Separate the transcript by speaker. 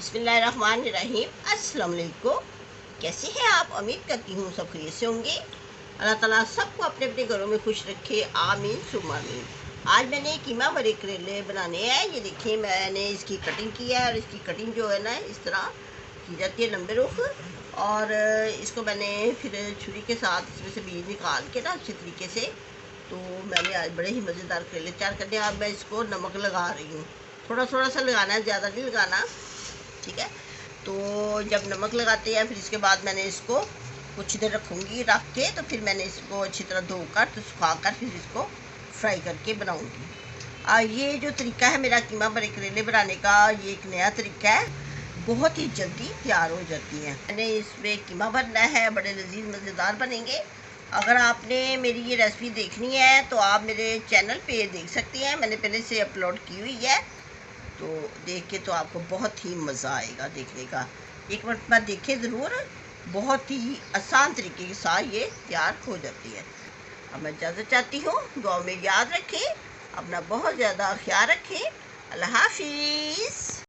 Speaker 1: बिस्मिल्लाहिर्रहमानिर्रहीम। अस्सलाम वालेकुम। कैसे हैं आप? उम्मीद करती हूँ सब खैरियत से होंगे। अल्लाह ताला सबको अपने अपने घरों में खुश रखे, आमीन सुम्मा आमीन। आज मैंने कीमा भरे करेले बनाने हैं। ये देखिए, मैंने इसकी कटिंग की है और इसकी कटिंग जो है ना, इस तरह की जाती है, लंबे रुख। और इसको मैंने फिर छुरी के साथ इसमें से बीज निकाल के ना अच्छे तरीके से, तो मैंने आज बड़े ही मज़ेदार करेले तैयार करने। अब मैं इसको नमक लगा रही हूँ, थोड़ा थोड़ा सा लगाना है, ज़्यादा नहीं लगाना, ठीक है। तो जब नमक लगाते हैं, फिर इसके बाद मैंने इसको कुछ देर रखूँगी, रख के तो फिर मैंने इसको अच्छी तरह धोकर तो सुखाकर फिर इसको फ्राई करके बनाऊँगी। ये जो तरीका है मेरा कीमा भरे करेले बनाने का, ये एक नया तरीका है, बहुत ही जल्दी तैयार हो जाती है। मैंने इसमें कीमा भरना है, बड़े लजीज मज़ेदार बनेंगे। अगर आपने मेरी ये रेसिपी देखनी है तो आप मेरे चैनल पे देख सकती हैं, मैंने पहले से अपलोड की हुई है, तो देख के तो आपको बहुत ही मज़ा आएगा देखने का। एक मरतबा देखें ज़रूर, बहुत ही आसान तरीके के साथ ये तैयार हो जाती है। अब मैं इजाज़त चाहती हूँ, दुआ में याद रखें, अपना बहुत ज़्यादा ख्याल रखें। अल्लाह हाफिज़।